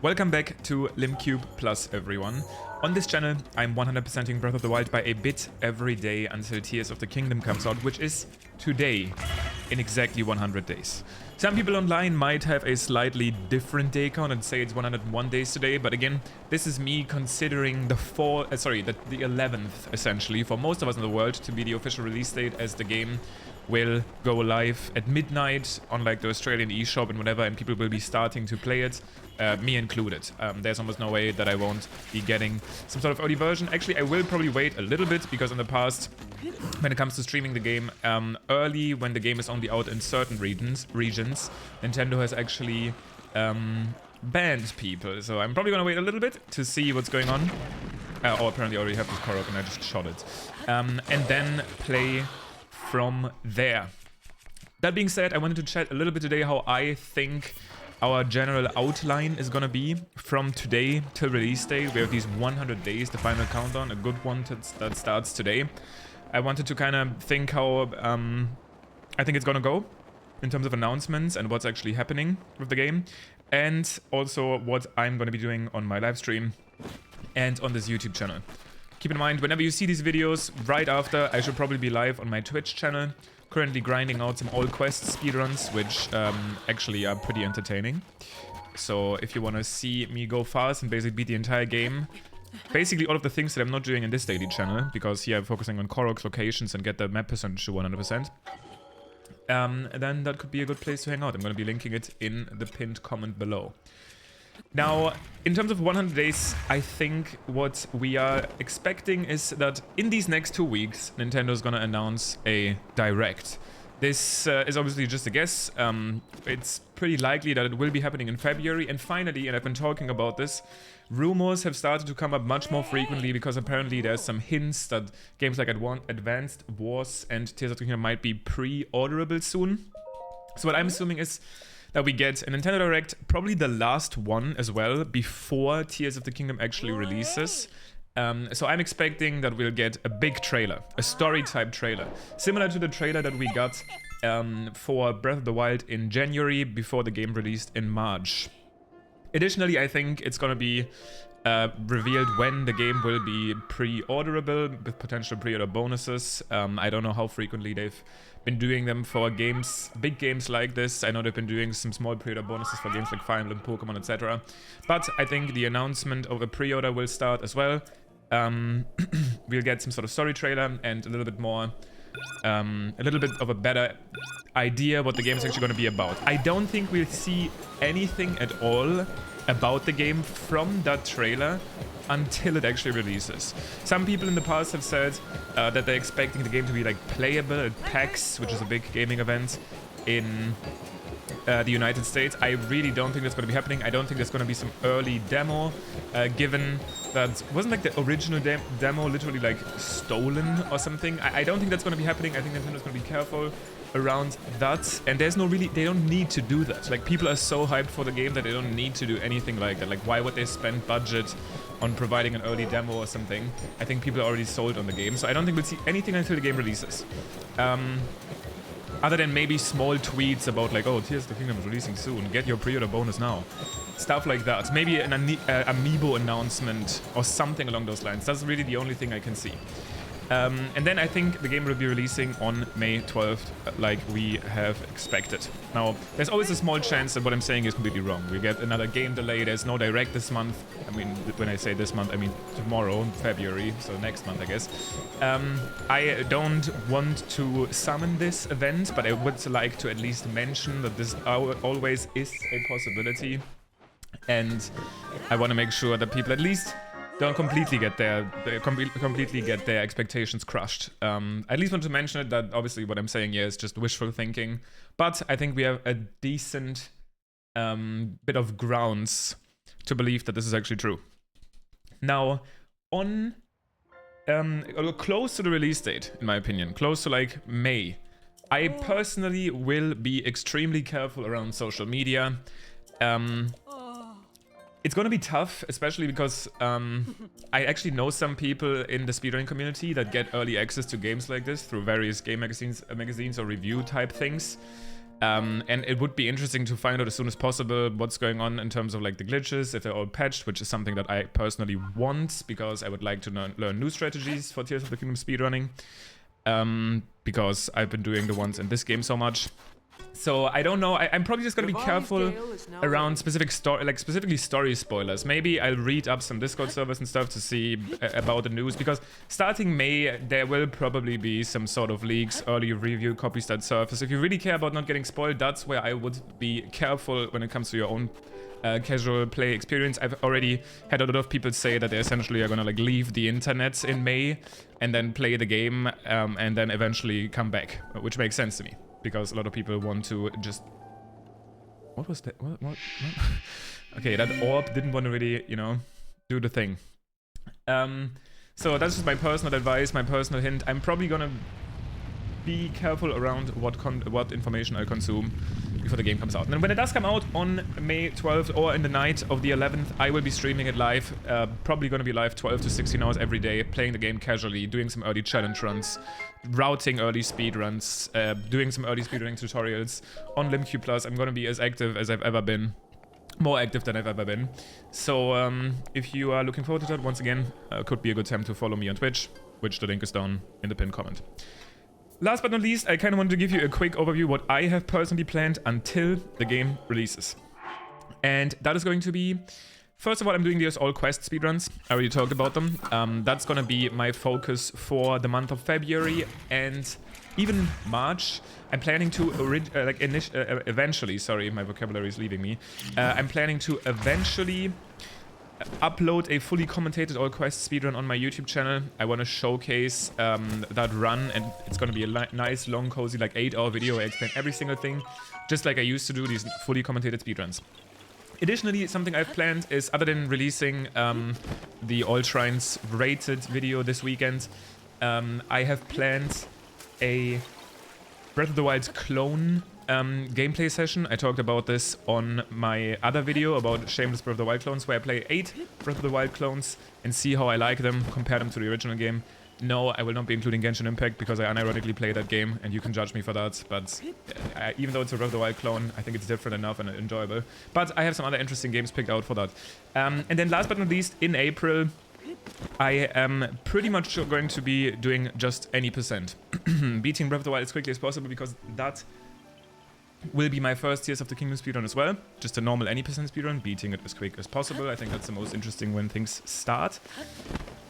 Welcome back to Limcube Plus, everyone. On this channel, I'm 100%ing Breath of the Wild by a bit every day until Tears of the Kingdom comes out, which is today, in exactly 100 days. Some people online might have a slightly different day count and say it's 101 days today, but again, this is me considering the 11th, essentially, for most of us in the world to be the official release date, as the game will go live at midnight on like the Australian eShop and whatever, and people will be starting to play it, me included. There's almost no way that I won't be getting some sort of early version. Actually, I will probably wait a little bit, because in the past, when it comes to streaming the game early, when the game is only out in certain regions, Nintendo has actually banned people. So I'm probably gonna wait a little bit to see what's going on. Oh, apparently I already have this Korok and I just shot it. And then play from there. That being said, I wanted to chat a little bit today how I think our general outline is gonna be from today till release day. We have these 100 days, the final countdown, a good one that starts today. I wanted to kind of think how I think it's gonna go in terms of announcements and what's actually happening with the game, and also what I'm gonna be doing on my live stream and on this YouTube channel. Keep in mind, whenever you see these videos, right after, I should probably be live on my Twitch channel, currently grinding out some old quest speedruns, which actually are pretty entertaining. So if you want to see me go fast and basically beat the entire game, basically all of the things that I'm not doing in this daily channel, because here I'm focusing on Korok's locations and get the map percentage to 100%, then that could be a good place to hang out. I'm going to be linking it in the pinned comment below. Now, in terms of 100 days, I think what we are expecting is that in these next 2 weeks, Nintendo is going to announce a Direct. This is obviously just a guess. It's pretty likely that it will be happening in February. And finally, and I've been talking about this, rumors have started to come up much more frequently, because apparently there's some hints that games like Advanced Wars and Tears of the Kingdom might be pre-orderable soon. So what I'm assuming is that we get a Nintendo Direct, probably the last one as well, before Tears of the Kingdom actually releases. So I'm expecting that we'll get a big trailer, a story-type trailer, similar to the trailer that we got for Breath of the Wild in January, before the game released in March. Additionally, I think it's gonna be revealed when the game will be pre-orderable, with potential pre-order bonuses. I don't know how frequently they've been doing them for games, big games like this. I know they've been doing some small pre-order bonuses for games like Fire Emblem, Pokemon, etc. But I think the announcement of a pre-order will start as well. We'll get some sort of story trailer and a little bit more, a little bit of a better idea what the game is actually going to be about. I don't think we'll see anything at all about the game from that trailer until it actually releases. Some people in the past have said that they're expecting the game to be like playable at PAX, which is a big gaming event in the United States. I really don't think that's going to be happening. I don't think there's going to be some early demo, given that wasn't like the original demo literally like stolen or something. I don't think that's going to be happening. I think Nintendo's going to be careful around that, and there's no really, they don't need to do that. Like, people are so hyped for the game that they don't need to do anything like that. Like, why would they spend budget on providing an early demo or something? I think people are already sold on the game, so I don't think we'll see anything until the game releases. Other than maybe small tweets about like, oh, Tears of the Kingdom is releasing soon, get your pre-order bonus now. Stuff like that. Maybe an amiibo announcement or something along those lines. That's really the only thing I can see. And then I think the game will be releasing on May 12th, like we have expected. Now, there's always a small chance that what I'm saying is completely wrong. We get another game delay, there's no Direct this month. I mean, when I say this month, I mean tomorrow, February, so next month, I guess. I don't want to summon this event, but I would like to at least mention that this always is a possibility. And I want to make sure that people at least don't completely get their expectations crushed. At least want to mention it, that obviously what I'm saying here is just wishful thinking, but I think we have a decent bit of grounds to believe that this is actually true. Now, on close to the release date, in my opinion, close to like May, I personally will be extremely careful around social media. It's gonna be tough, especially because I actually know some people in the speedrunning community that get early access to games like this through various game magazines or review type things. And it would be interesting to find out as soon as possible what's going on in terms of like the glitches, if they're all patched, which is something that I personally want, because I would like to learn new strategies for Tears of the Kingdom speedrunning, because I've been doing the ones in this game so much. So I don't know. I'm probably just gonna be careful around specifically story spoilers. Maybe I'll read up some Discord servers and stuff to see about the news, because starting May there will probably be some sort of leaks, early review copies that surface. If you really care about not getting spoiled, that's where I would be careful when it comes to your own casual play experience. I've already had a lot of people say that they essentially are gonna like leave the internet in May and then play the game and then eventually come back, which makes sense to me. Because a lot of people want to just... What was that? What? Okay, that orb didn't want to really, you know, do the thing. So that's just my personal advice, my personal hint. I'm probably gonna be careful around what information I consume before the game comes out. And then when it does come out on May 12th or in the night of the 11th, I will be streaming it live. Probably gonna be live 12 to 16 hours every day, playing the game casually, doing some early challenge runs, routing early speed runs, doing some early speedrunning tutorials on LimQ+. I'm gonna be as active as I've ever been. More active than I've ever been. So if you are looking forward to that, once again, could be a good time to follow me on Twitch, which the link is down in the pinned comment. Last but not least, I kind of wanted to give you a quick overview what I have personally planned until the game releases. And that is going to be, first of all, I'm doing these all quest speedruns. I already talked about them. That's going to be my focus for the month of February and even March. I'm planning to eventually, sorry, my vocabulary is leaving me. I'm planning to eventually upload a fully commentated all quest speedrun on my YouTube channel. I want to showcase that run, and it's going to be a nice, long, cozy, like 8-hour video. I explain every single thing, just like I used to do these fully commentated speedruns. Additionally, something I've planned is, other than releasing the All Shrines rated video this weekend, I have planned a Breath of the Wild clone gameplay session. I talked about this on my other video about Shameless Breath of the Wild clones, where I play 8 Breath of the Wild clones and see how I like them, compare them to the original game. No, I will not be including Genshin Impact because I unironically play that game, and you can judge me for that. But even though it's a Breath of the Wild clone, I think it's different enough and enjoyable. But I have some other interesting games picked out for that. And then last but not least, in April, I am pretty much going to be doing just any percent. Beating Breath of the Wild as quickly as possible, because that will be my first Tears of the Kingdom speedrun as well. Just a normal any percent speedrun, beating it as quick as possible. I think that's the most interesting when things start.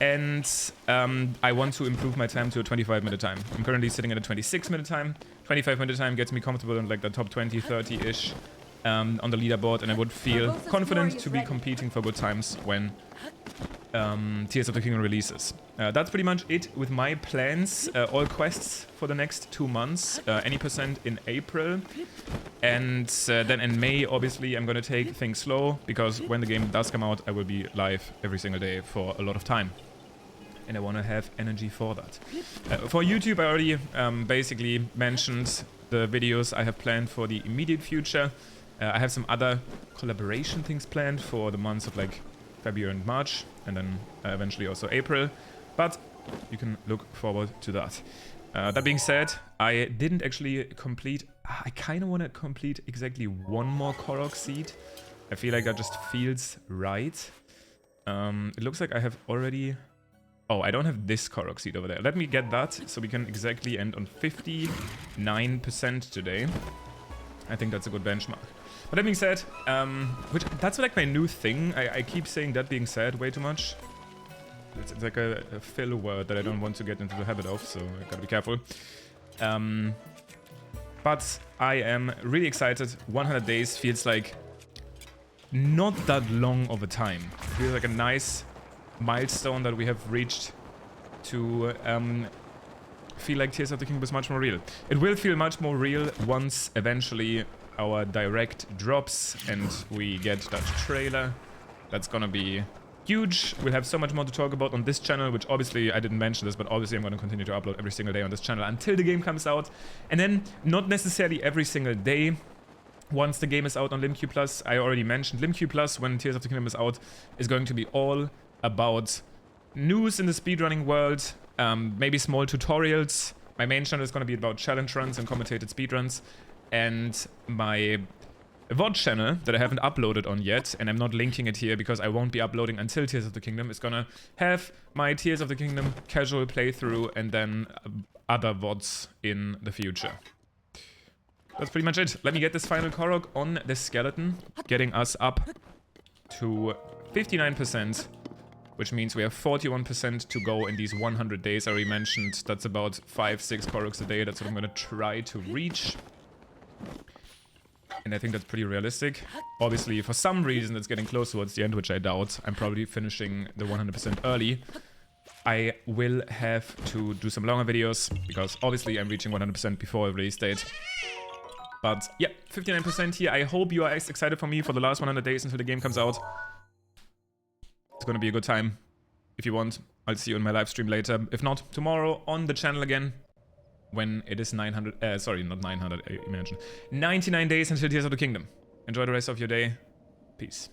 And I want to improve my time to a 25-minute time. I'm currently sitting at a 26-minute time. 25-minute time gets me comfortable in like the top 20, 30-ish on the leaderboard, and I would feel confident to be competing for good times when Tears of the Kingdom releases. That's pretty much it with my plans. All quests for the next 2 months. Any percent in April. And then in May, obviously, I'm going to take things slow, because when the game does come out, I will be live every single day for a lot of time. And I want to have energy for that. For YouTube, I already basically mentioned the videos I have planned for the immediate future. I have some other collaboration things planned for the months of like February and March, and then eventually also April. But you can look forward to that. That being said, I didn't actually complete... I kind of want to complete exactly one more Korok seed. I feel like that just feels right. It looks like I have already... Oh, I don't have this Korok seed over there. Let me get that, so we can exactly end on 59% today. I think that's a good benchmark. But that being said, that's like my new thing. I keep saying that being said way too much. It's like a fill word that I don't want to get into the habit of, so I gotta be careful. But I am really excited. 100 days feels like not that long of a time. It feels like a nice milestone that we have reached to feel like Tears of the Kingdom is much more real. It will feel much more real once eventually our direct drops and we get that trailer. That's gonna be huge. We'll have so much more to talk about on this channel, which obviously I didn't mention this, but obviously I'm going to continue to upload every single day on this channel until the game comes out. And then not necessarily every single day. Once the game is out on LimQ+, I already mentioned LimQ+, when Tears of the Kingdom is out, is going to be all about news in the speedrunning world, maybe small tutorials. My main channel is going to be about challenge runs and commentated speedruns. and my VOD channel that I haven't uploaded on yet, and I'm not linking it here because I won't be uploading until Tears of the Kingdom, is gonna have my Tears of the Kingdom casual playthrough and then other VODs in the future. That's pretty much it. Let me get this final Korok on the skeleton, getting us up to 59%, which means we have 41% to go in these 100 days I already mentioned. That's about 5-6 Koroks a day. That's what I'm gonna try to reach. And I think that's pretty realistic. Obviously, for some reason, it's getting close towards the end, which I doubt. I'm probably finishing the 100% early. I will have to do some longer videos, because obviously I'm reaching 100% before release date. But yeah, 59% here. I hope you are as excited for me for the last 100 days until the game comes out. It's gonna be a good time. If you want, I'll see you in my live stream later. If not, tomorrow on the channel again. When it is 900, sorry, not 900, I imagine. 99 days until Tears of the Kingdom. Enjoy the rest of your day. Peace.